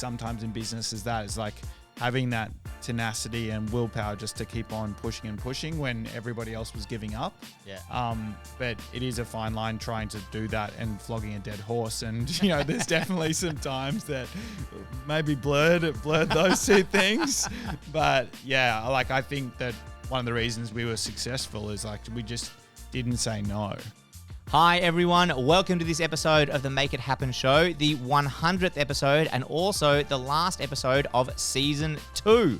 sometimes in business is that, is like having that tenacity and willpower just to keep on pushing and pushing when everybody else was giving up. Yeah. But it is a fine line trying to do that and flogging a dead horse. And, there's definitely some times that maybe blurred those two things. But yeah, I think that one of the reasons we were successful is we just didn't say no. Hi everyone, welcome to this episode of the Make It Happen show, the 100th episode and also the last episode of season 2.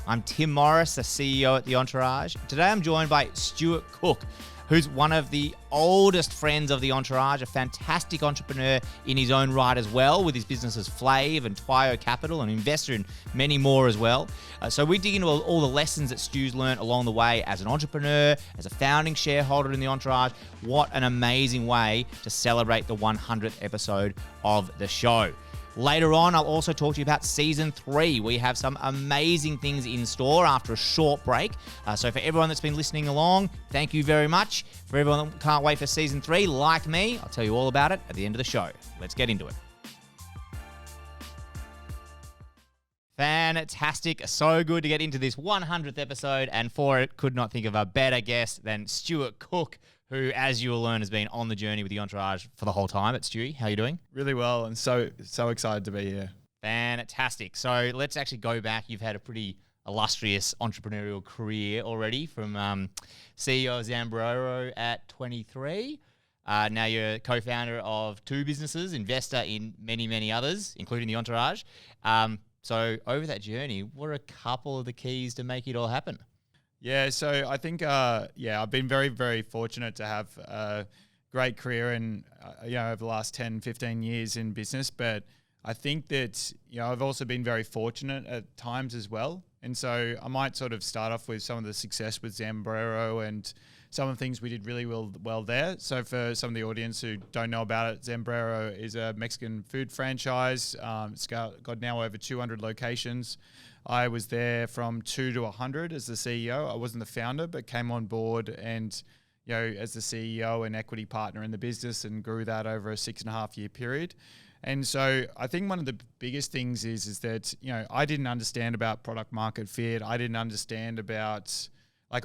I'm Tim Morris, the CEO at The Entourage. Today I'm joined by Stuart Cook, who's one of the oldest friends of The Entourage, a fantastic entrepreneur in his own right as well, with his businesses Flav and Twio Capital, an investor in many more as well. So we dig into all the lessons that Stu's learned along the way as an entrepreneur, as a founding shareholder in The Entourage. What an amazing way to celebrate the 100th episode of the show. Later on, I'll also talk to you about season 3. We have some amazing things in store after a short break. So for everyone that's been listening along, thank you very much. For everyone that can't wait for season 3, like me, I'll tell you all about it at the end of the show. Let's get into it. Fantastic. So good to get into this 100th episode, and for it, could not think of a better guest than Stuart Cook, who, as you will learn, has been on the journey with The Entourage for the whole time. It's Stewie. How are you doing? Really well, and so excited to be here. Fantastic. So let's actually go back. You've had a pretty illustrious entrepreneurial career already, from CEO of Zambrero at 23. Now you're co-founder of 2 businesses, investor in many, many others, including The Entourage. So over that journey, what are a couple of the keys to make it all happen? Yeah, so I think, I've been very, very fortunate to have a great career in, over the last 10, 15 years in business. But I think that, I've also been very fortunate at times as well. And so I might sort of start off with some of the success with Zambrero and some of the things we did really well there. So for some of the audience who don't know about it, Zambrero is a Mexican food franchise. It's got now over 200 locations. I was there from 2 to 100 as the CEO. I wasn't the founder, but came on board and, as the CEO and equity partner in the business, and grew that over a 6.5 year period. And so I think one of the biggest things is that, I didn't understand about product market fit. I didn't understand about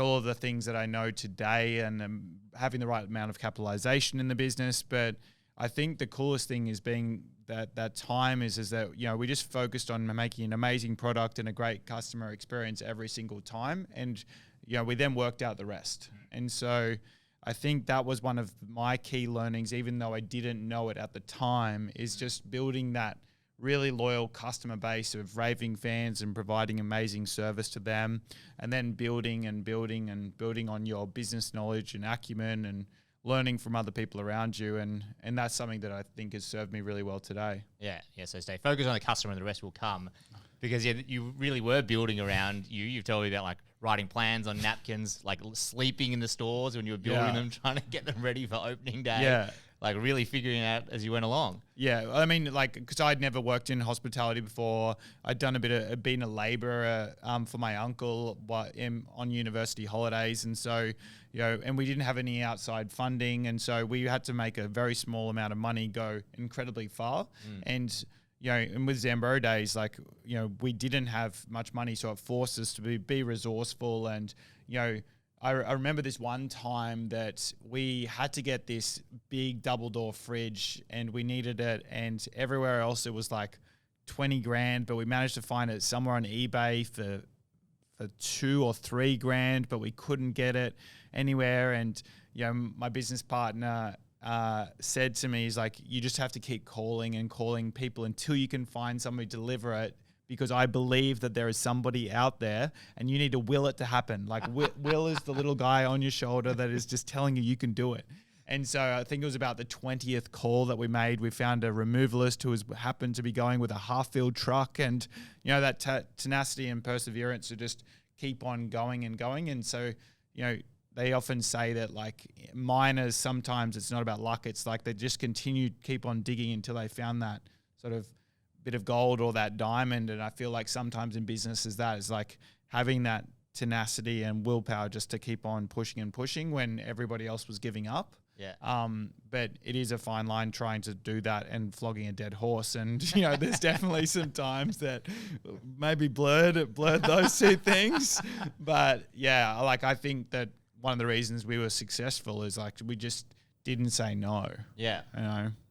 all of the things that I know today, and having the right amount of capitalization in the business. But I think the coolest thing is being that time is that, we just focused on making an amazing product and a great customer experience every single time. And, we then worked out the rest. And so I think that was one of my key learnings, even though I didn't know it at the time, is just building that really loyal customer base of raving fans and providing amazing service to them, and then building on your business knowledge and acumen and learning from other people around you. And that's something that I think has served me really well today. Yeah. So stay focused on the customer and the rest will come. Because you really were building around you. You've told me about writing plans on napkins, sleeping in the stores when you were building them, trying to get them ready for opening day. Yeah. Really figuring it out as you went along. Yeah, I mean, because I'd never worked in hospitality before. I'd done been a labourer for my uncle on university holidays. And so, and we didn't have any outside funding. And so we had to make a very small amount of money go incredibly far. And, and with Zambrero days, we didn't have much money. So it forced us to be resourceful. And, I remember this one time that we had to get this big double door fridge and we needed it, and everywhere else it was 20 grand, but we managed to find it somewhere on eBay for 2 or 3 grand, but we couldn't get it anywhere. And, my business partner said to me, he's like, you just have to keep calling people until you can find somebody to deliver it. Because I believe that there is somebody out there and you need to will it to happen. Will is the little guy on your shoulder that is just telling you can do it. And so I think it was about the 20th call that we made. We found a removalist who happened to be going with a half-filled truck, and, that tenacity and perseverance to just keep on going and going. And so, they often say that miners, sometimes it's not about luck. It's they just keep on digging until they found that sort of bit of gold or that diamond. And I feel like sometimes in business is having that tenacity and willpower just to keep on pushing and pushing when everybody else was giving up. Yeah. But it is a fine line trying to do that and flogging a dead horse. And, there's definitely some times that maybe blurred those two things. But yeah, I think that one of the reasons we were successful is we just didn't say no. Yeah.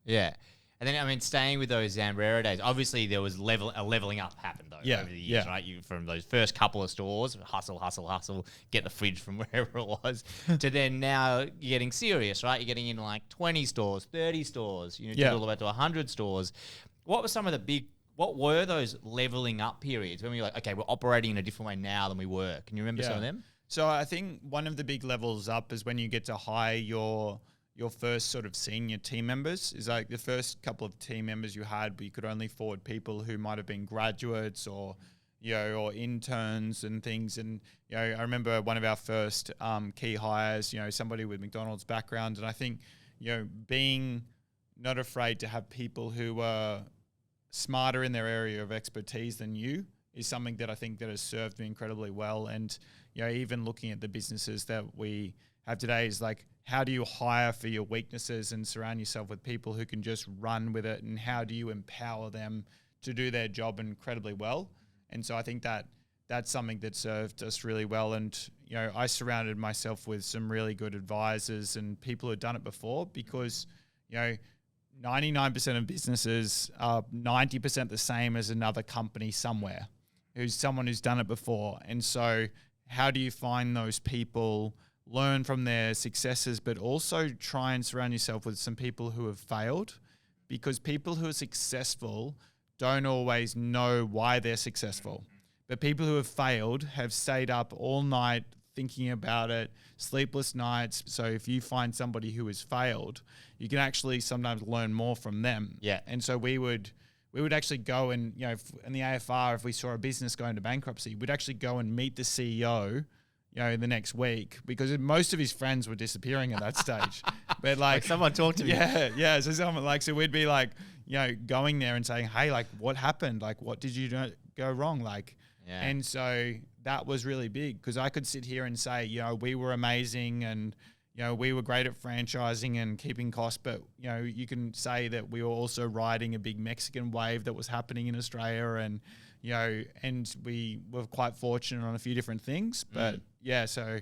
Yeah. And then, staying with those Zambrero days, obviously there was a leveling up happened though over the years, right? You from those first couple of stores, hustle, get the fridge from wherever it was, to then now you're getting serious, right? You're getting into 20 stores, 30 stores, all the way to 100 stores. What were those leveling up periods when we were okay, we're operating in a different way now than we were? Can you remember some of them? So I think one of the big levels up is when you get to hire your first sort of senior team members. Is the first couple of team members you had, but you could only afford people who might have been graduates or or interns and things. And I remember one of our first key hires, somebody with McDonald's background, and I think being not afraid to have people who are smarter in their area of expertise than you is something that I think that has served me incredibly well. And even looking at the businesses that we have today is how do you hire for your weaknesses and surround yourself with people who can just run with it, and how do you empower them to do their job incredibly well? And so I think that that's something that served us really well. And I surrounded myself with some really good advisors and people who had done it before, because 99% of businesses are 90% the same as another company somewhere, who's someone who's done it before. And so how do you find those people, learn from their successes, but also try and surround yourself with some people who have failed? Because people who are successful don't always know why they're successful. But people who have failed have stayed up all night thinking about it, sleepless nights. So if you find somebody who has failed, you can actually sometimes learn more from them. Yeah. And so we would actually go and, in the AFR, if we saw a business going to bankruptcy, we'd actually go and meet the CEO the next week, because most of his friends were disappearing at that stage. But someone talked to me. Yeah. So someone so we'd be going there and saying, hey, what happened? What did you go wrong? And so that was really big, because I could sit here and say, we were amazing and, we were great at franchising and keeping costs, but, you can say that we were also riding a big Mexican wave that was happening in Australia, and, and we were quite fortunate on a few different things. But so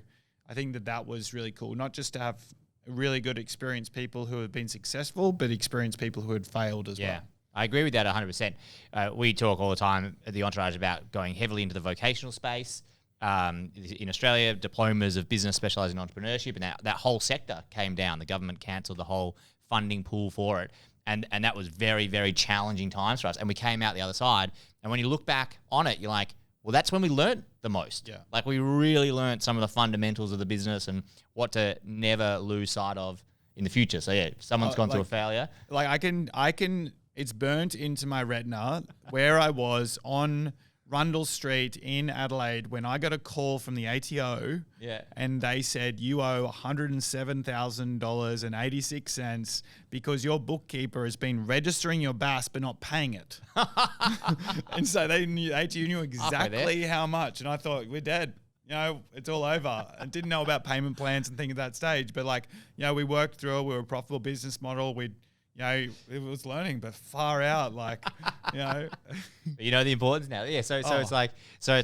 I think that was really cool, not just to have really good experienced people who have been successful, but experienced people who had failed as well. I agree with that 100%. We talk all the time at the Entourage about going heavily into the vocational space. In Australia, diplomas of business specialising in entrepreneurship, and that whole sector came down. The government cancelled the whole funding pool for it. And that was very, very challenging times for us. And we came out the other side. And when you look back on it, you're like, well, that's when we learned the most. Yeah. We really learned some of the fundamentals of the business and what to never lose sight of in the future. So if someone's gone through a failure. I can, it's burnt into my retina where I was on Rundle Street in Adelaide when I got a call from the ATO, and they said you owe $107,000.86 because your bookkeeper has been registering your BAS but not paying it. And so ATO knew exactly how much, and I thought, we're dead. It's all over. I didn't know about payment plans and things at that stage, but we worked through it. We were a profitable business model. It was learning, but far out, But the importance now. Yeah. So it's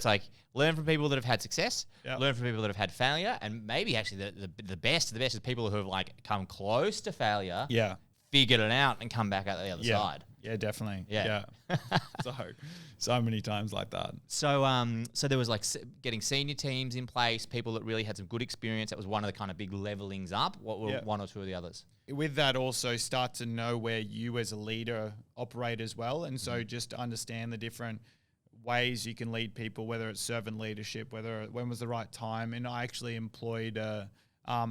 like learn from people that have had success, learn from people that have had failure, and maybe actually the best is people who have come close to failure, figured it out and come back out the other side. Yeah, definitely. Yeah. So many times like that. So there was getting senior teams in place, people that really had some good experience. That was one of the kind of big levelings up. What were one or two of the others? With that, also start to know where you as a leader operate as well. And so just understand the different ways you can lead people, whether it's servant leadership, when was the right time. And I actually employed a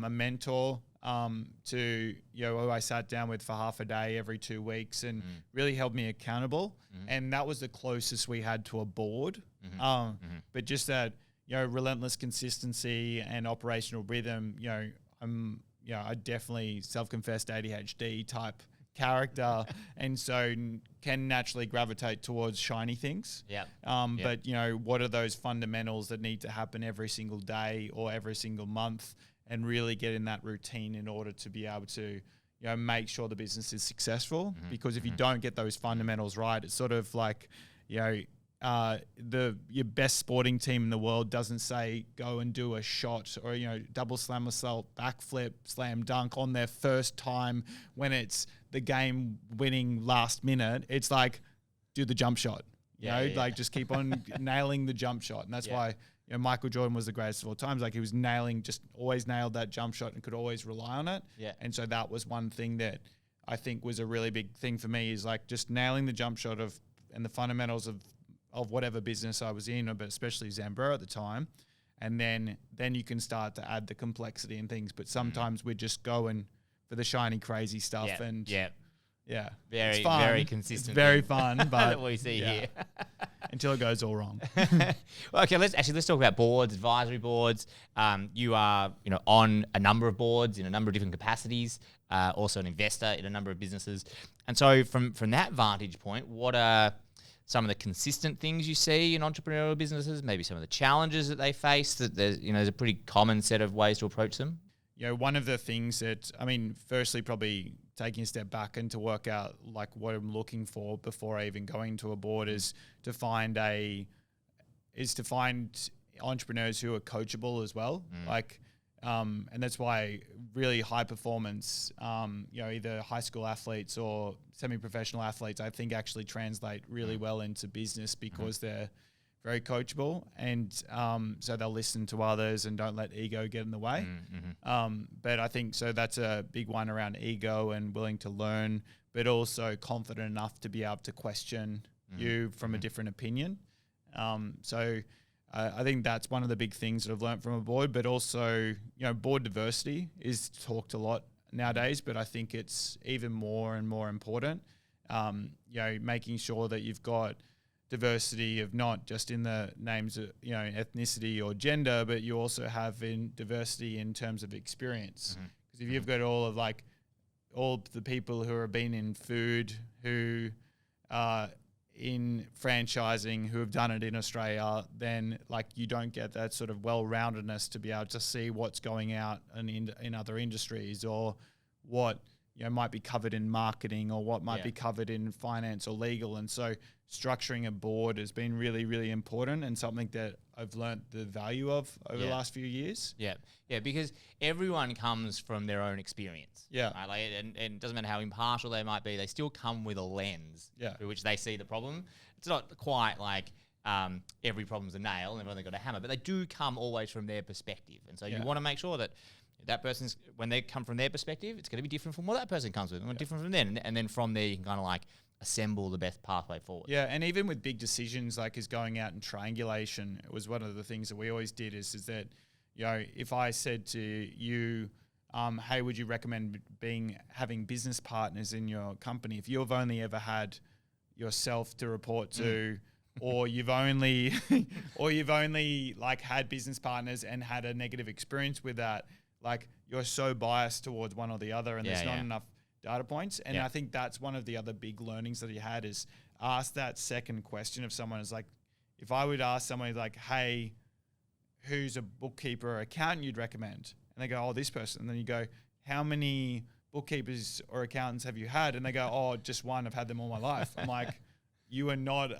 mentor who I sat down with for half a day every 2 weeks and really held me accountable. And that was the closest we had to a board. But just that, relentless consistency and operational rhythm, I definitely self-confessed ADHD type character, and so can naturally gravitate towards shiny things. But what are those fundamentals that need to happen every single day or every single month? and really get in that routine in order to be able to, make sure the business is successful. Because if you don't get those fundamentals right, it's sort of like, your best sporting team in the world doesn't say go and do a shot or double slam assault, backflip, slam dunk on their first time when it's the game winning last minute. It's like do the jump shot. Just keep on nailing the jump shot, and that's why Michael Jordan was the greatest of all times. Like he was always nailed that jump shot and could always rely on it. Yeah. And so that was one thing that I think was a really big thing for me, is like just nailing the jump shot and the fundamentals of whatever business I was in, but especially Zambrero at the time. And then you can start to add the complexity and things. But sometimes we're just going for the shiny, crazy stuff. Yeah, very, very consistent. It's very fun, but that we see here until it goes all wrong. Well, okay, let's talk about boards, advisory boards. You are, on a number of boards in a number of different capacities. Also an investor in a number of businesses, and so from that vantage point, what are some of the consistent things you see in entrepreneurial businesses? Maybe some of the challenges that they face. That there's a pretty common set of ways to approach them. One of the things that, firstly, probably taking a step back and to work out like what I'm looking for before I even going to a board is to find entrepreneurs who are coachable as well. And that's why really high performance, either high school athletes or semi-professional athletes, I think actually translate really well into business because they're very coachable, and so they'll listen to others and don't let ego get in the way. But I think so that's a big one around ego and willing to learn, but also confident enough to be able to question you from a different opinion. So I think that's one of the big things that I've learned from a board, but also, board diversity is talked a lot nowadays, but I think it's even more and more important. Making sure that you've got diversity of not just in the names of, ethnicity or gender, but you also have in diversity in terms of experience. Because if you've got all the people who have been in food, who in franchising, who have done it in Australia, then like you don't get that sort of well-roundedness to be able to see what's going out in other industries, or what might be covered in marketing, or what might be covered in finance or legal. And so structuring a board has been really, really important, and something that I've learnt the value of over the last few years. Yeah, because everyone comes from their own experience. Yeah. Right? And it doesn't matter how impartial they might be, they still come with a lens through which they see the problem. It's not quite like every problem's a nail and everyone's got a hammer, but they do come always from their perspective. And so you want to make sure that person's, when they come from their perspective, it's going to be different from what that person comes with, and different from them. And then from there, you can kind of like assemble the best pathway forward. Yeah, and even with big decisions like is going out and triangulation, it was one of the things that we always did is that, if I said to you, hey, would you recommend having business partners in your company? If you've only ever had yourself to report to, or you've only like had business partners and had a negative experience with that, like you're so biased towards one or the other, and there's not enough data points. And I think that's one of the other big learnings that he had, is ask that second question of someone. Is like, if I would ask someone like, hey, who's a bookkeeper or accountant you'd recommend? And they go, oh, this person. And then you go, how many bookkeepers or accountants have you had? And they go, oh, just one. I've had them all my life. I'm like, you are not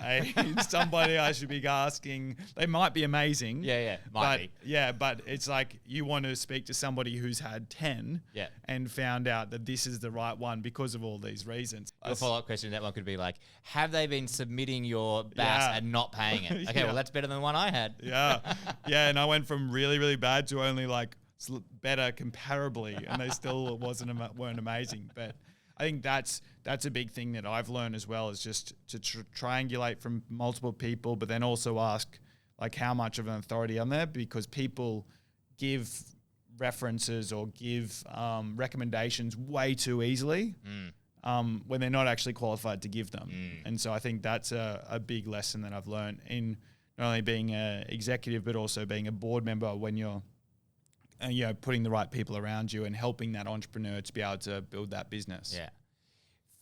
somebody I should be asking. They might be amazing. Might be. Yeah, but it's like you want to speak to somebody who's had 10 and found out that this is the right one because of all these reasons. A follow-up question to that one could be like, have they been submitting your BAS and not paying it? Okay, well, that's better than the one I had. Yeah, and I went from really, really bad to only like better comparably, and they still weren't amazing. But I think that's a big thing that I've learned as well, is just to triangulate from multiple people, but then also ask like how much of an authority I'm there, because people give references or give recommendations way too easily when they're not actually qualified to give them. And so I think that's a big lesson that I've learned in not only being an executive, but also being a board member, when you're putting the right people around you and helping that entrepreneur to be able to build that business. Yeah.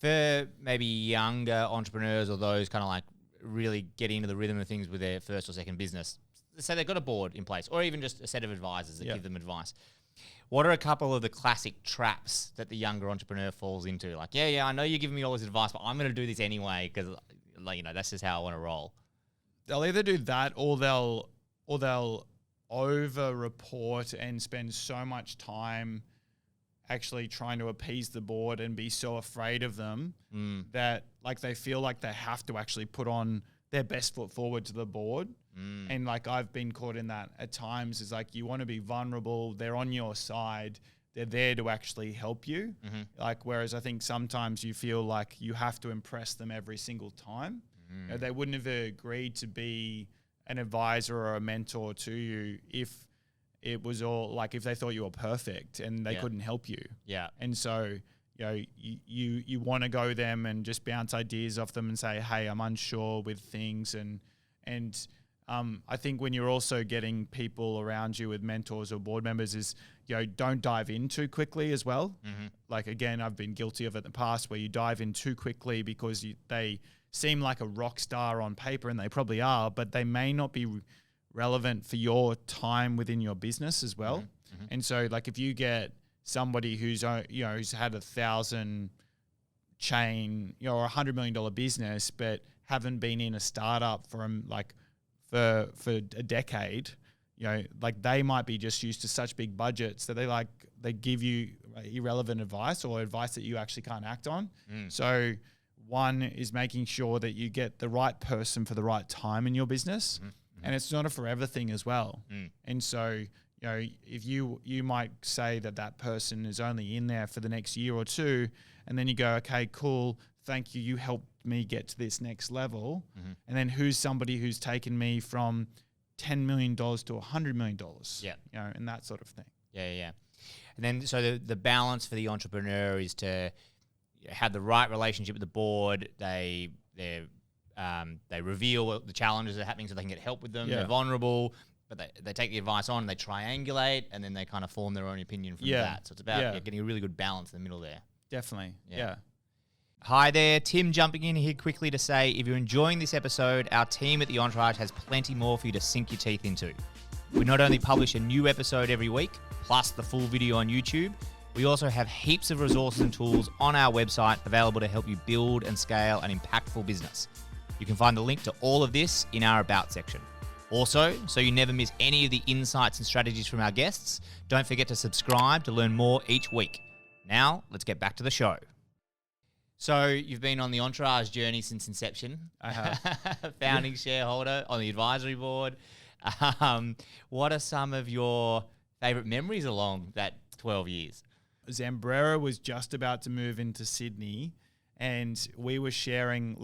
For maybe younger entrepreneurs or those kind of like really getting into the rhythm of things with their first or second business, say they've got a board in place, or even just a set of advisors that give them advice. What are a couple of the classic traps that the younger entrepreneur falls into? Like, I know you're giving me all this advice, but I'm going to do this anyway because, that's just how I want to roll. They'll either do that or they'll over-report and spend so much time actually trying to appease the board and be so afraid of them that like they feel like they have to actually put on their best foot forward to the board. And like I've been caught in that at times. Is like you want to be vulnerable. They're on your side. They're there to actually help you. Like whereas I think sometimes you feel like you have to impress them every single time. They wouldn't have agreed to be an advisor or a mentor to you if it was all like if they thought you were perfect and they couldn't help you. Yeah. And so, you want to go them and just bounce ideas off them and say, hey, I'm unsure with things. And I think when you're also getting people around you with mentors or board members is, don't dive in too quickly as well. Like, again, I've been guilty of it in the past where you dive in too quickly because they seem like a rock star on paper, and they probably are, but they may not be relevant for your time within your business as well. And so like if you get somebody who's who's had 1,000 chain or $100 million business but haven't been in a startup for a decade, like they might be just used to such big budgets that they give you irrelevant advice or advice that you actually can't act on. So one is making sure that you get the right person for the right time in your business. And it's not a forever thing as well. And so, if you might say that person is only in there for the next year or two, and then you go, okay, cool, thank you, you helped me get to this next level. And then who's somebody who's taken me from $10 million to $100 million? And that sort of thing. Yeah. And then so the balance for the entrepreneur is to have the right relationship with the board. They reveal the challenges that are happening so they can get help with them. They're vulnerable, but they take the advice on, they triangulate, and then they kind of form their own opinion from that. So it's about getting a really good balance in the middle there. Definitely. Yeah. Hi there, Tim jumping in here quickly to say, if you're enjoying this episode, our team at The Entourage has plenty more for you to sink your teeth into. We not only publish a new episode every week, plus the full video on YouTube, we also have heaps of resources and tools on our website available to help you build and scale an impactful business. You can find the link to all of this in our About section. Also, so you never miss any of the insights and strategies from our guests, don't forget to subscribe to learn more each week. Now, let's get back to the show. So, you've been on the Entourage journey since inception. I have. Founding shareholder on the advisory board. What are some of your favourite memories along that 12 years? Zambrera was just about to move into Sydney, and we were sharing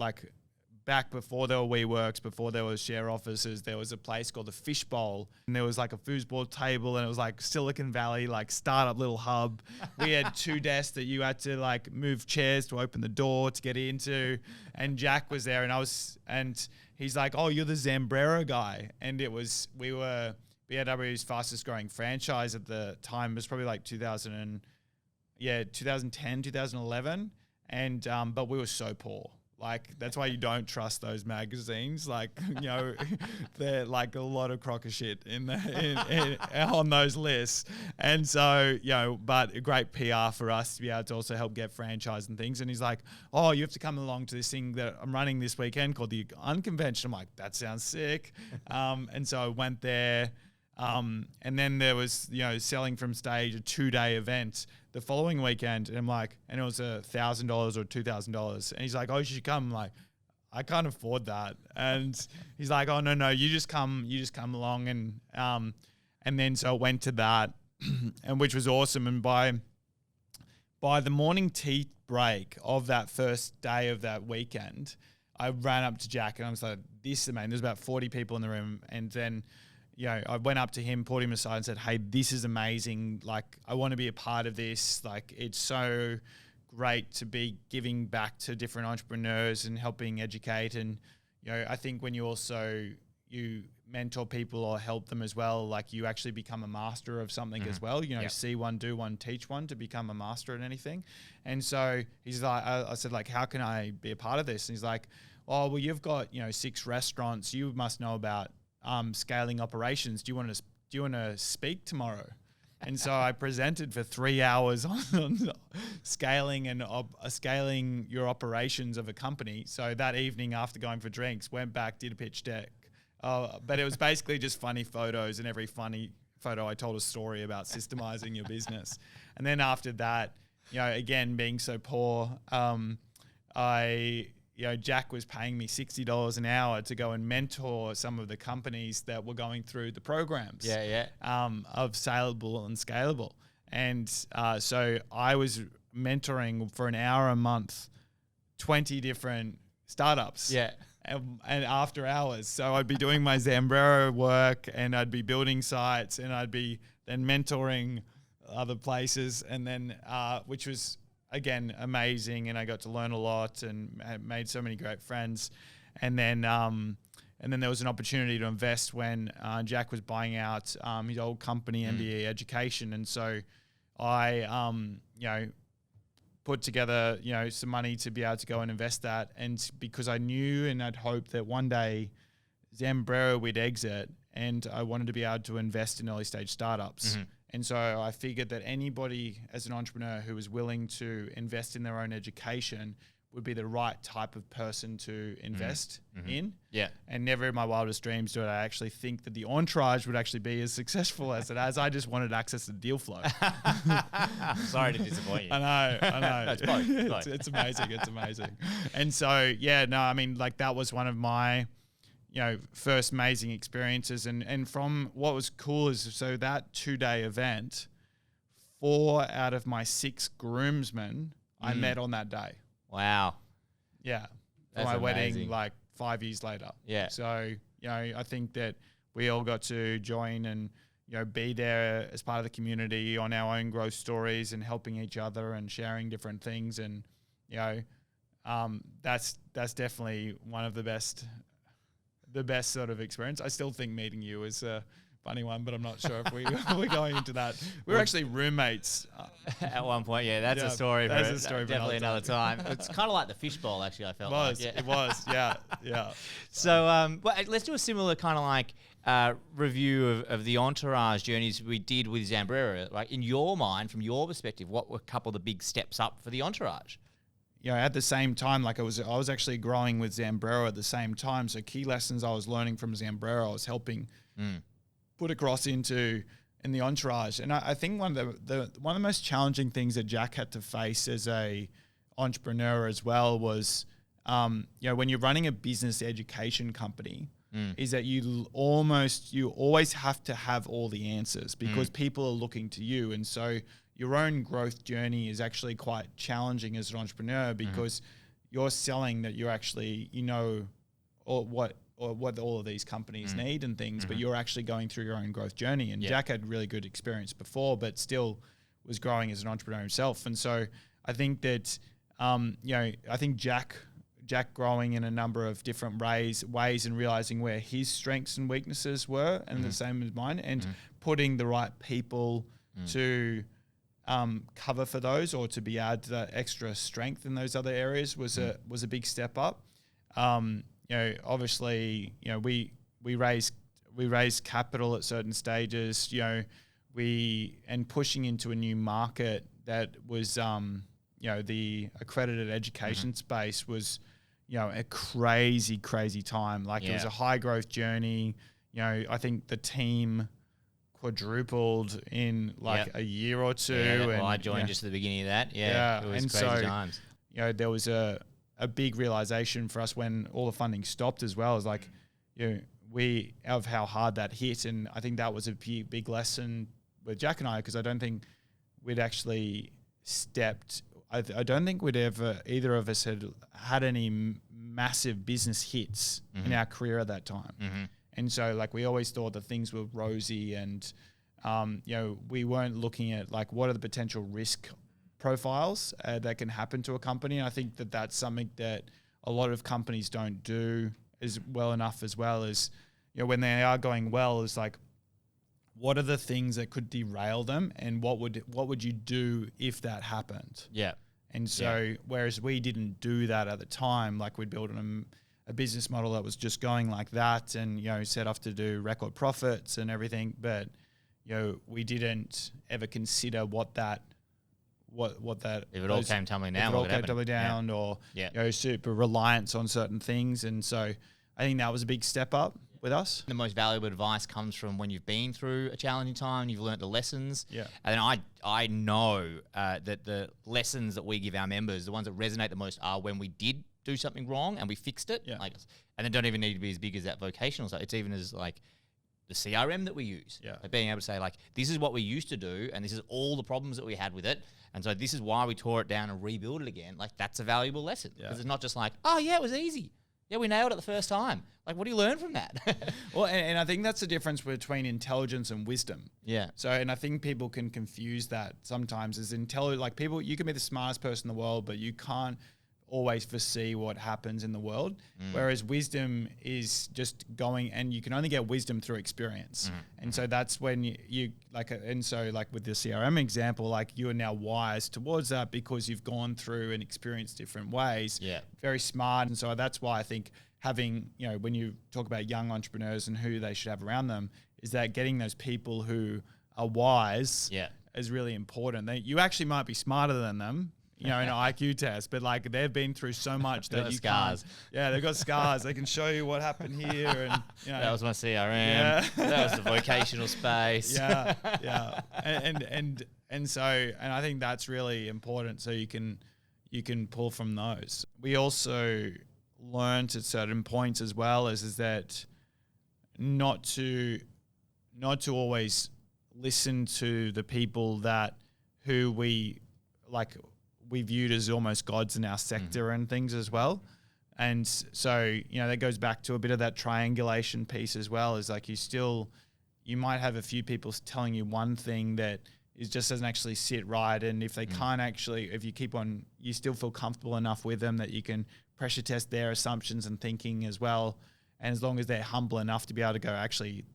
back before there were WeWorks, before there was share offices, there was a place called the Fishbowl, and there was like a foosball table, and it was like Silicon Valley, like startup little hub. We had 2 desks that you had to move chairs to open the door to get into, and Jack was there, and he's like, "Oh, you're the Zambrera guy," and we were BRW's fastest growing franchise at the time. It was probably 2010, 2011, and but we were so poor. That's why you don't trust those magazines. They're like a lot of crock of shit on those lists. And so, but a great PR for us to be able to also help get franchise and things. And he's like, "Oh, you have to come along to this thing that I'm running this weekend called the Unconvention." I'm like, "That sounds sick." And so I went there. And then there was, selling from stage, a 2-day event the following weekend. And I'm like, and it was $1,000 or $2,000. And he's like, "Oh, you should come." I'm like, "I can't afford that." And he's like, "Oh, no, you just come along." And then so I went to that, and which was awesome. And by the morning tea break of that first day of that weekend, I ran up to Jack and I was like, "This is amazing." There's about 40 people in the room. And then, I went up to him, pulled him aside and said, "Hey, this is amazing. I want to be a part of this. It's so great to be giving back to different entrepreneurs and helping educate." And, I think when you mentor people or help them as well, you actually become a master of something as well, see one, do one, teach one to become a master at anything. And so he's like, I said, "How can I be a part of this?" And he's like, "Oh, well, you've got, 6 restaurants. You must know about scaling operations. Do you want to speak tomorrow? And so I presented for 3 hours on scaling and scaling your operations of a company. So that evening, after going for drinks, went back, did a pitch deck. But it was basically just funny photos, and every funny photo I told a story about systemizing your business. And then after that, again, being so poor, Jack was paying me $60 an hour to go and mentor some of the companies that were going through the programs of Saleable and Scalable. And so I was mentoring for an hour a month, 20 different startups. Yeah. And after hours. So I'd be doing my Zambrero work, and I'd be building sites, and I'd be then mentoring other places, and then which was, again, amazing, and I got to learn a lot and made so many great friends. And then there was an opportunity to invest when Jack was buying out his old company, MBE Education, and so I put together some money to be able to go and invest that. And because I knew and I'd hoped that one day Zambrero would exit, and I wanted to be able to invest in early stage startups. And so I figured that anybody as an entrepreneur who was willing to invest in their own education would be the right type of person to invest in. Yeah. And never in my wildest dreams did I actually think that the entourage would actually be as successful as it has. I just wanted access to deal flow. Sorry to disappoint you. I know. It's both. It's amazing. It's amazing. And so, that was one of my first amazing experiences. And from what was cool is, so that 2-day event, 4 out of my 6 groomsmen I met on that day. Wow. Yeah. That's for my amazing. wedding, 5 years later. Yeah. So, I think that we all got to join and, be there as part of the community on our own growth stories and helping each other and sharing different things. And, that's definitely one of the best sort of experience. I still think meeting you is a funny one, but I'm not sure if we're going into that. We're actually roommates. At one point, that's a story. That's a story. Definitely another time. It's kind of like the fishbowl, actually. I felt It was. Yeah. So, let's do a similar kind of like review of the entourage journeys we did with Zambrero. Like, in your mind, from your perspective, what were a couple of the big steps up for the entourage? At the same time, I was actually growing with Zambrero at the same time. So key lessons I was learning from Zambrero, I was helping put across in the entourage. And I think one of the most challenging things that Jack had to face as a entrepreneur as well was, when you're running a business education company, is that you always have to have all the answers because people are looking to you. And so your own growth journey is actually quite challenging as an entrepreneur because you're selling that you're actually, what all of these companies need and things, but you're actually going through your own growth journey. And Jack had really good experience before, but still was growing as an entrepreneur himself. And so I think that, I think Jack growing in a number of different ways and realizing where his strengths and weaknesses were, and the same as mine, and putting the right people to cover for those, or to be added to that extra strength in those other areas was a big step up. Obviously, we raised capital at certain stages, and pushing into a new market that was, the accredited education space was, a crazy time. It was a high growth journey. I think the team quadrupled in a year or two. And I joined just at the beginning of that. It was and crazy times. There was a big realization for us when all the funding stopped as well. Is of how hard that hit, and I think that was a big lesson with Jack and I, because I don't think we'd actually stepped. I don't think either of us had any massive business hits in our career at that time. And so we always thought that things were rosy, and we weren't looking at what are the potential risk profiles that can happen to a company. And I think that that's something that a lot of companies don't do as well enough, as well as, when they are going well, is what are the things that could derail them, and what would you do if that happened? Yeah. And so, whereas we didn't do that at the time, we'd built a a business model that was just going like that, and set off to do record profits and everything. But we didn't ever consider what that if it all came tumbling down, or super reliance on certain things. And so I think that was a big step up with us. The most valuable advice comes from when you've been through a challenging time, you've learnt the lessons. Yeah. And I know that the lessons that we give our members, the ones that resonate the most, are when we did do something wrong and we fixed it. Yeah. And they don't even need to be as big as that vocational stuff. It's even as like the CRM that we use. Yeah. Like being able to say, like, this is what we used to do and this is all the problems that we had with it. And so this is why we tore it down and rebuild it again. Like, that's a valuable lesson. Because it's not just like, oh yeah, it was easy. Yeah, we nailed it the first time. Like, what do you learn from that? Well, and I think that's the difference between intelligence and wisdom. Yeah. So, and I think people can confuse that sometimes as like people, you can be the smartest person in the world, but you can't always foresee what happens in the world. Whereas wisdom is just going, and you can only get wisdom through experience. And so that's when you like, and so like with the CRM example, like you are now wise towards that because you've gone through and experienced different ways. Yeah. Very smart. And so that's why I think having, when you talk about young entrepreneurs and who they should have around them, is that getting those people who are wise is really important. You actually might be smarter than them, in an IQ test, but like they've been through so much that you scars. Yeah, they've got scars. They can show you what happened here, and that was my CRM. That was the vocational space. Yeah, and so I think that's really important. So you can pull from those. We also learned at certain points as well is that not to always listen to the people who we viewed as almost gods in our sector and things as well. And so, that goes back to a bit of that triangulation piece as well, is like you might have a few people telling you one thing that just doesn't actually sit right. And if they can't if you keep on, you still feel comfortable enough with them that you can pressure test their assumptions and thinking as well. And as long as they're humble enough to be able to go, actually,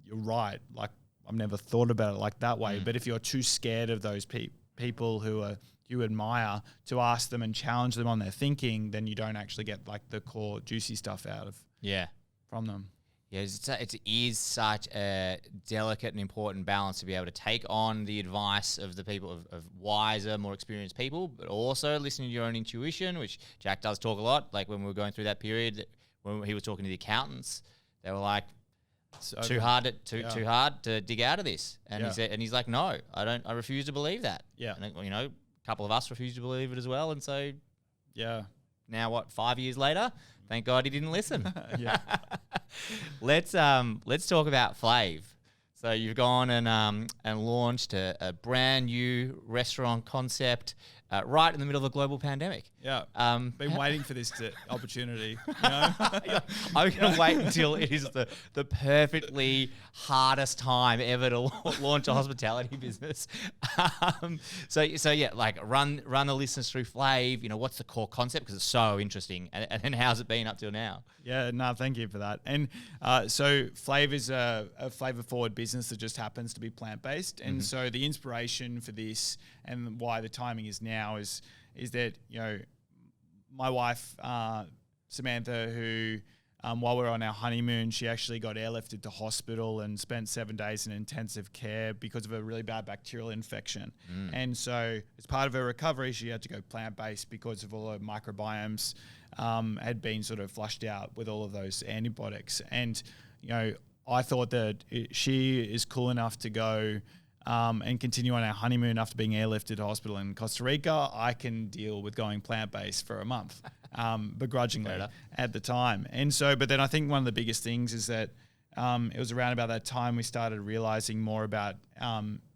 you're right. Like, I've never thought about it like that way. But if you're too scared of those people who you admire to ask them and challenge them on their thinking, then you don't actually get like the core juicy stuff from them. Yeah, it is such a delicate and important balance to be able to take on the advice of the people of wiser, more experienced people, but also listening to your own intuition, which Jack does talk a lot. Like when we were going through that period, when he was talking to the accountants, they were like, too hard to dig out of this. And he said, and he's like, no, I refuse to believe that. Yeah. And, a couple of us refused to believe it as well. And so, now 5 years later, thank God he didn't listen. Let's talk about Flav. So you've gone and launched a brand new restaurant concept right in the middle of a global pandemic. Yeah. Been waiting for this opportunity. I'm going to wait until it is the perfectly hardest time ever to launch a hospitality business. So run the listeners through Flav. What's the core concept? Because it's so interesting. And how's it been up till now? Yeah, no, thank you for that. And so Flav is a flavor-forward business that just happens to be plant-based. And so the inspiration for this and why the timing is now is that, my wife, Samantha, who while we were on our honeymoon, she actually got airlifted to hospital and spent 7 days in intensive care because of a really bad bacterial infection. And so as part of her recovery, she had to go plant-based because of all her microbiomes had been sort of flushed out with all of those antibiotics. And, I thought that she is cool enough to go and continue on our honeymoon after being airlifted to hospital in Costa Rica. I can deal with going plant-based for a month, begrudgingly at the time. And so, but then I think one of the biggest things is that it was around about that time we started realizing more about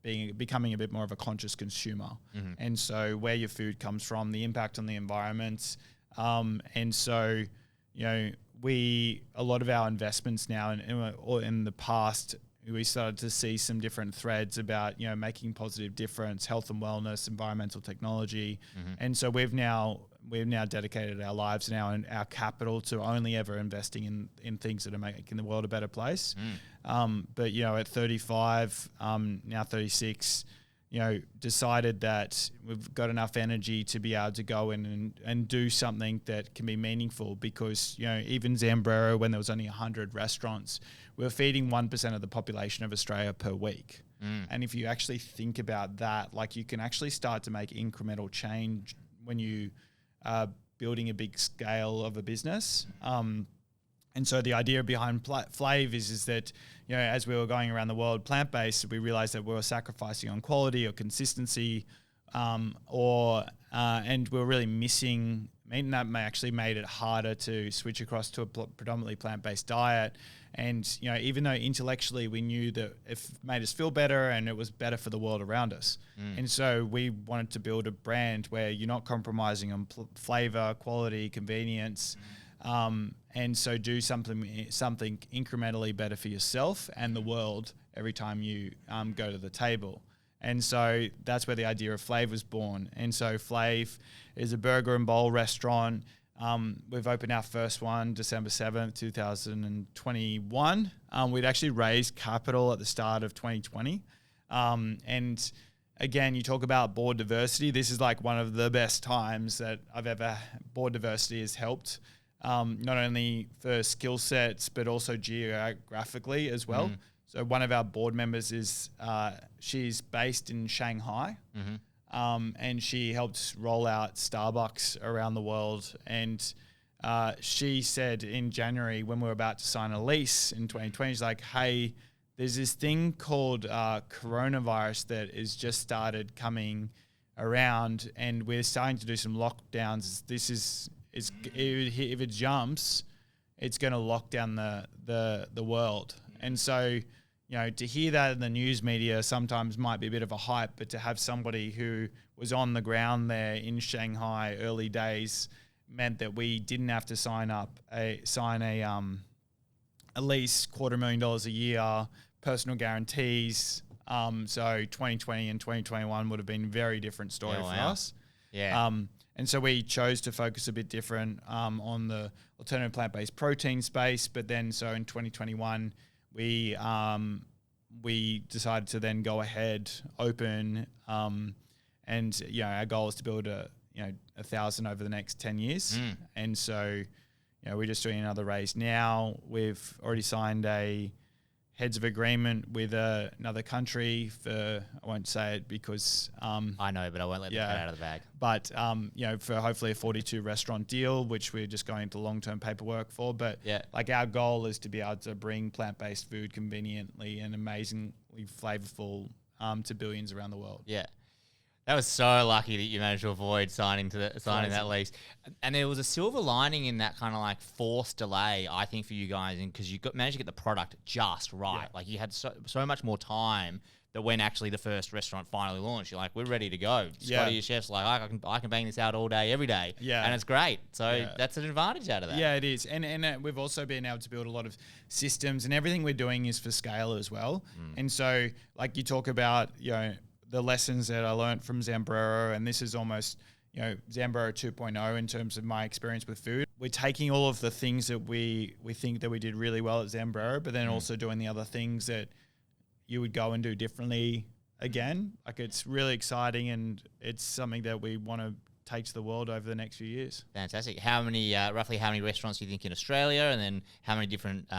becoming a bit more of a conscious consumer. And so where your food comes from, the impact on the environment. And so, a lot of our investments now in the past, we started to see some different threads about, making positive difference, health and wellness, environmental technology. And so we've now dedicated our lives now and our capital to only ever investing in things that are making the world a better place. But, at 35, now 36, decided that we've got enough energy to be able to go in and do something that can be meaningful, because, even Zambrero, when there was only 100 restaurants, we were feeding 1% of the population of Australia per week. And if you actually think about that, like, you can actually start to make incremental change when you are building a big scale of a business. And so the idea behind Flav is that, as we were going around the world plant-based, we realized that we were sacrificing on quality or consistency, and we were really missing meat, and that actually made it harder to switch across to a predominantly plant-based diet. And, even though intellectually we knew that it made us feel better and it was better for the world around us. And so we wanted to build a brand where you're not compromising on flavor, quality, convenience, and so do something incrementally better for yourself and the world every time you go to the table. And so that's where the idea of Flav was born. And so Flav is a burger and bowl restaurant. We've opened our first one December 7th, 2021. We'd actually raised capital at the start of 2020. And again, you talk about board diversity. This is like one of the best times that board diversity has helped, not only for skill sets, but also geographically as well. So one of our board members she's based in Shanghai. And she helped roll out Starbucks around the world. And she said in January, when we were about to sign a lease in 2020, she's like, hey, there's this thing called coronavirus that has just started coming around, and we're starting to do some lockdowns. If it jumps, it's going to lock down the world. And so, to hear that in the news media sometimes might be a bit of a hype, but to have somebody who was on the ground there in Shanghai early days meant that we didn't have to sign a lease, $250,000 a year, personal guarantees. So 2020 and 2021 would have been a very different story for us. Yeah. And so we chose to focus a bit different on the alternative plant-based protein space. But then, so in 2021, we decided to then go ahead, open, and our goal is to build 1,000 over the next 10 years. And so, we're just doing another raise now. We've already signed a heads of agreement with another country I won't say it because... I know, but I won't let the cat out of the bag. But, for hopefully a 42 restaurant deal, which we're just going into long-term paperwork for. But our goal is to be able to bring plant-based food conveniently and amazingly flavorful to billions around the world. Yeah. That was so lucky that you managed to avoid signing that lease. And there was a silver lining in that kind of like forced delay, I think, for you guys, because you managed to get the product just right. Yeah. Like, you had so much more time that when actually the first restaurant finally launched, you're like, we're ready to go. Scotty, your chef's like, I can bang this out all day, every day. Yeah. And it's great. So that's an advantage out of that. Yeah, it is. And we've also been able to build a lot of systems, and everything we're doing is for scale as well. And so, like, you talk about, the lessons that I learned from Zambrero, and this is almost, Zambrero 2.0 in terms of my experience with food. We're taking all of the things that we think that we did really well at Zambrero, but then also doing the other things that you would go and do differently again. Like, it's really exciting, and it's something that we want to take to the world over the next few years. Fantastic. Roughly how many restaurants do you think in Australia, and then how many different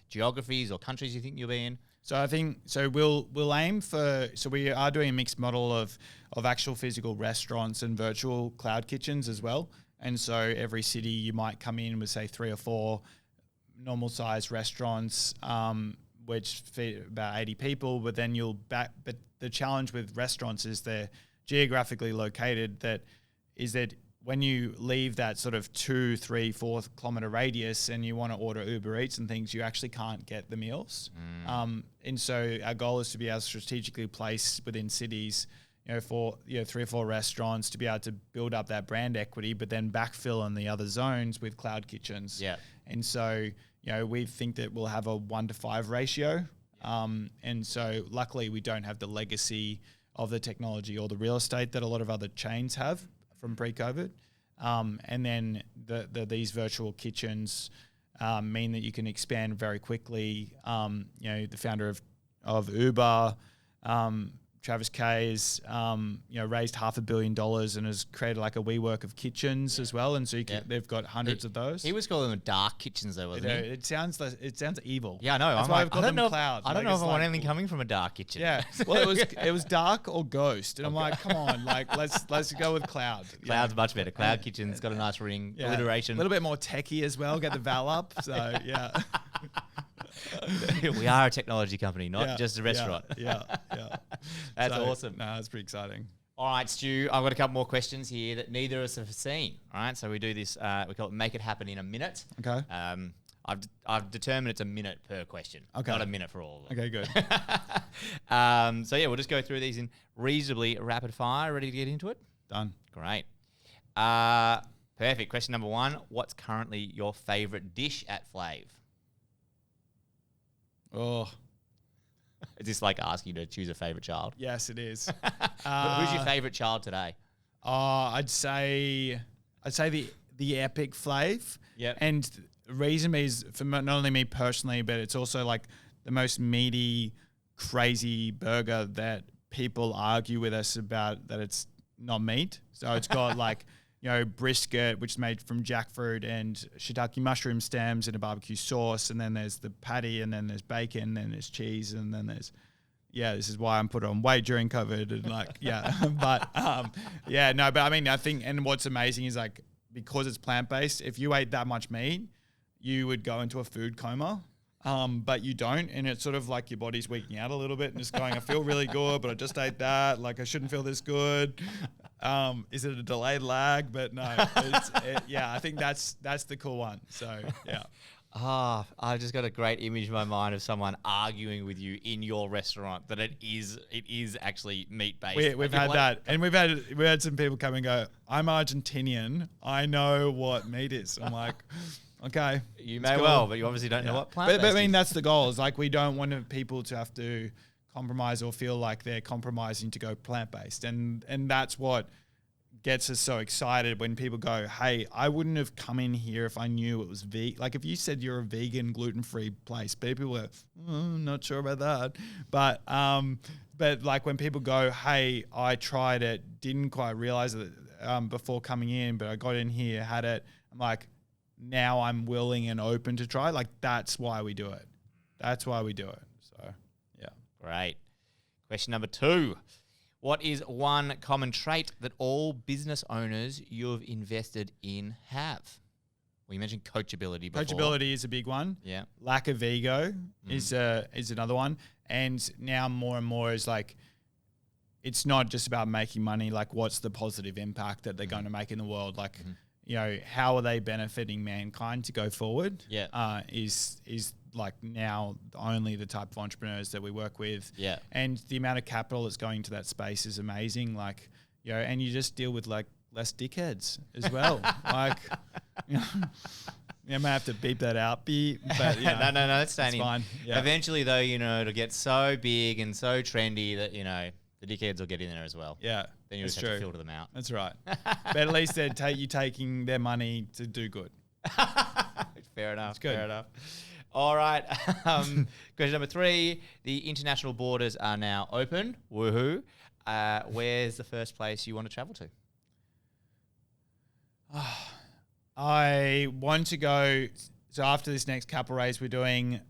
geographies or countries do you think you'll be in? So I think we'll aim for. So we are doing a mixed model of actual physical restaurants and virtual cloud kitchens as well. And so every city you might come in with, say, 3 or 4 normal sized restaurants, which feed about 80 people. But then but the challenge with restaurants is they're geographically located. That when you leave that sort of 2, 3, 4 kilometer radius and you want to order Uber Eats and things, you actually can't get the meals. And so our goal is to be able to strategically place within cities, for 3 or 4 restaurants to be able to build up that brand equity, but then backfill in the other zones with cloud kitchens. Yeah. And so, we think that we'll have a 1-to-5 ratio. And so luckily we don't have the legacy of the technology or the real estate that a lot of other chains have from pre-COVID. And then these virtual kitchens mean that you can expand very quickly. The founder of Uber Travis Kay has, raised $500 million and has created like a WeWork of kitchens as well. And so they've got hundreds of those. He was calling them dark kitchens though, wasn't he? It sounds evil. Yeah, I know. That's why I've called them cloud. I don't know if I want anything coming from a dark kitchen. Yeah. Well, it was dark or ghost. And I'm like, come on, like let's go with cloud. Cloud's much better. Cloud kitchen's got a nice ring, alliteration. A little bit more techie as well. Get the val up. So yeah. We are a technology company, not just a restaurant. Yeah. That's awesome. No, that's pretty exciting. All right, Stu, I've got a couple more questions here that neither of us have seen. All right, so we do this, we call it Make It Happen in a Minute. Okay. I've determined it's a minute per question. Okay. Not a minute for all of them. Okay, good. So yeah, we'll just go through these in reasonably rapid fire. Ready to get into it? Done. Great. Perfect. Question number 1. What's currently your favourite dish at Flav? Oh. Is this like asking you to choose a favourite child? Yes, it is. Who's your favourite child today? I'd say the epic Flav. Yeah. And the reason is for not only me personally, but it's also like the most meaty, crazy burger that people argue with us about that it's not meat. So it's got like, brisket, which is made from jackfruit and shiitake mushroom stems in a barbecue sauce. And then there's the patty, and then there's bacon, and then there's cheese, and then there's, this is why I'm put on weight during COVID. And but I mean, I think, and what's amazing is like, because it's plant-based, if you ate that much meat, you would go into a food coma. But you don't, and it's sort of like your body's weaking out a little bit and just going, I feel really good, but I just ate that. Like I shouldn't feel this good. Is it a delayed lag? But no, I think that's the cool one. So yeah. I just got a great image in my mind of someone arguing with you in your restaurant that it is actually meat based. We've had that, and we've had some people come and go, I'm Argentinian, I know what meat is. I'm like, okay, you may well, but you obviously don't know what plant. But I mean, that's the goal. Is like we don't want people to have to compromise or feel like they're compromising to go plant based, and that's what gets us so excited when people go, hey, I wouldn't have come in here if I knew it was vegan. Like if you said you're a vegan, gluten-free place, people were, not sure about that. But like when people go, hey, I tried it, didn't quite realize it before coming in, but I got in here, had it. I'm like, now I'm willing and open to try. Like that's why we do it. That's why we do it. So, yeah. Great. Question number 2. What is one common trait that all business owners you've invested in have? Well, you mentioned coachability before. Coachability is a big one. Yeah. Lack of ego is another one. And now more and more is like, it's not just about making money. Like what's the positive impact that they're going to make in the world? Like, how are they benefiting mankind to go forward? Yeah. Is like now only the type of entrepreneurs that we work with. Yeah. And the amount of capital that's going to that space is amazing. Like, and you just deal with like less dickheads as well. Like, you may have to beep that out. But no, that's staying in. Fine. Yeah. Eventually though, it'll get so big and so trendy that, the dickheads will get in there as well. Yeah. Then you just have to filter them out. That's right. But at least they're taking their money to do good. Fair enough. It's good. Fair enough. All right. Question number 3. The international borders are now open. Woohoo. Where's the first place you want to travel to? I want to go. So after this next capital raise, we're going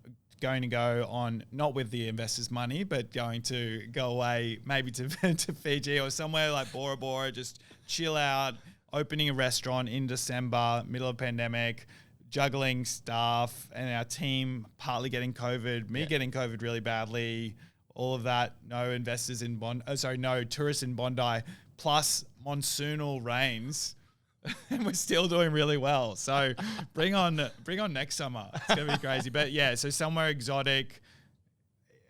to go on, not with the investors' money, but going to go away maybe to Fiji or somewhere like Bora Bora, just chill out, opening a restaurant in December, middle of pandemic, juggling staff and our team partly getting COVID, me getting COVID really badly, all of that. No investors in no tourists in Bondi, plus monsoonal rains, and we're still doing really well. So bring on next summer. It's gonna be crazy. But yeah, so somewhere exotic.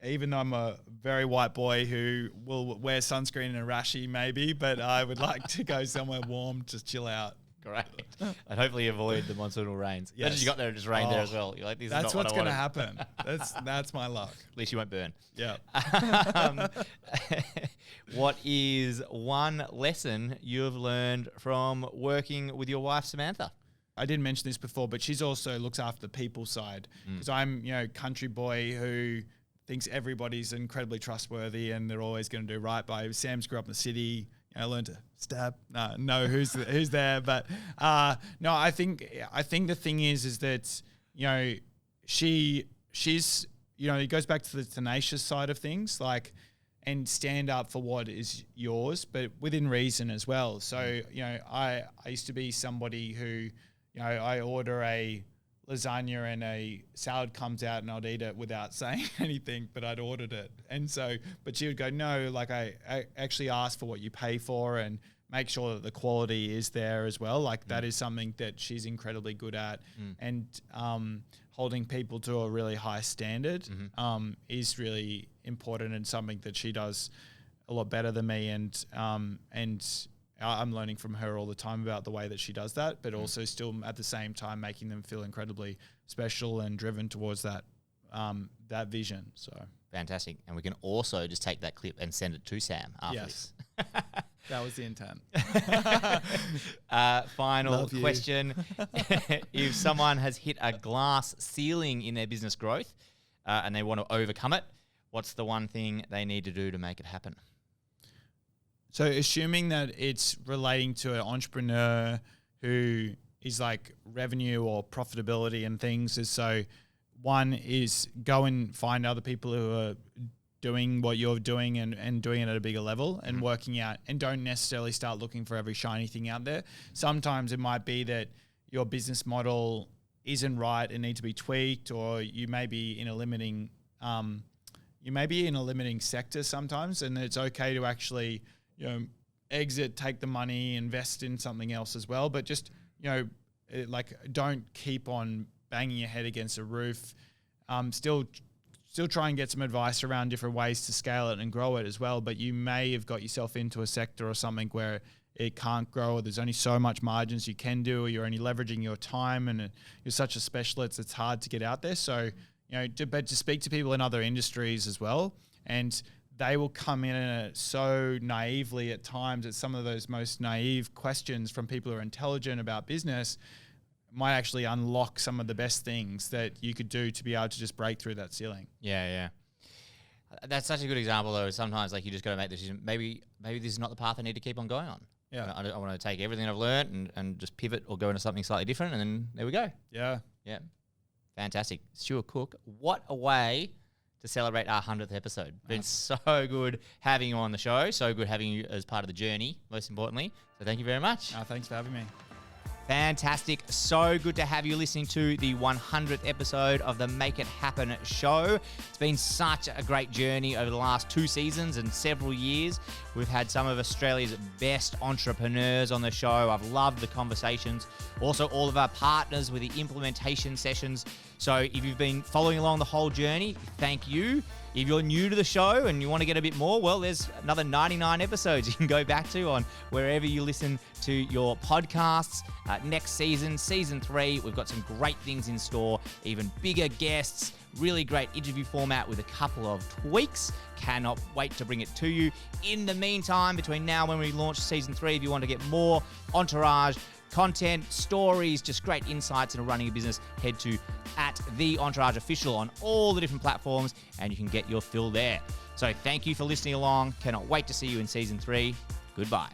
Even though I'm a very white boy who will wear sunscreen and a rashi maybe, but I would like to go somewhere warm, just chill out. Great. And hopefully avoid the monsoonal rains. Yes. Imagine you got there and just rained there as well. You're like, this that's is not what's going to happen. That's my luck. At least you won't burn. Yeah. What is one lesson you have learned from working with your wife, Samantha? I didn't mention this before, but she's also looks after the people side. Because I'm, country boy who thinks everybody's incredibly trustworthy and they're always going to do right by. Sam's grew up in the city. I learned to stab. No, who's there? But no, I think the thing is that she's it goes back to the tenacious side of things, like, and stand up for what is yours, but within reason as well. So I used to be somebody who I order a lasagna and a salad comes out and I'd eat it without saying anything, but I'd ordered it. And so, but she would go, no, like I actually ask for what you pay for and make sure that the quality is there as well. Like that is something that she's incredibly good at. And holding people to a really high standard is really important and something that she does a lot better than me. And I'm learning from her all the time about the way that she does that, but also still at the same time making them feel incredibly special and driven towards that that vision. So fantastic. And we can also just take that clip and send it to Sam after this. That was the intent. Final question. If someone has hit a glass ceiling in their business growth and they want to overcome it, what's the one thing they need to do to make it happen? So assuming that it's relating to an entrepreneur who is like revenue or profitability and things, is so one is go and find other people who are doing what you're doing and doing it at a bigger level and working out, and don't necessarily start looking for every shiny thing out there. Sometimes it might be that your business model isn't right and needs to be tweaked, or you may be in a limiting sector sometimes, and it's okay to actually exit, take the money, invest in something else as well. But just, don't keep on banging your head against a roof. Still try and get some advice around different ways to scale it and grow it as well. But you may have got yourself into a sector or something where it can't grow, or there's only so much margins you can do, or you're only leveraging your time and you're such a specialist, it's hard to get out there. So, but to speak to people in other industries as well, and they will come in so naively at times at some of those most naive questions from people who are intelligent about business might actually unlock some of the best things that you could do to be able to just break through that ceiling. Yeah. That's such a good example, though. Sometimes, like, you just got to make the decision. Maybe this is not the path I need to keep on going on. Yeah. I want to take everything I've learned and just pivot or go into something slightly different, and then there we go. Yeah. Fantastic. Stuart Cook, what a way to celebrate our 100th episode. Been so good having you on the show. So good having you as part of the journey, most importantly. So thank you very much. Thanks for having me. Fantastic. So good to have you listening to the 100th episode of the Make It Happen show. It's been such a great journey over the last 2 seasons and several years. We've had some of Australia's best entrepreneurs on the show. I've loved the conversations. Also, all of our partners with the implementation sessions. So if you've been following along the whole journey, thank you. If you're new to the show and you want to get a bit more, well, there's another 99 episodes you can go back to on wherever you listen to your podcasts. Next season, season 3, we've got some great things in store, even bigger guests, really great interview format with a couple of tweaks. Cannot wait to bring it to you. In the meantime, between now and when we launch season 3, if you want to get more Entourage content, stories, just great insights into running a business, head to @TheEntourageOfficial on all the different platforms and you can get your fill there. So thank you for listening along. Cannot wait to see you in season 3. Goodbye.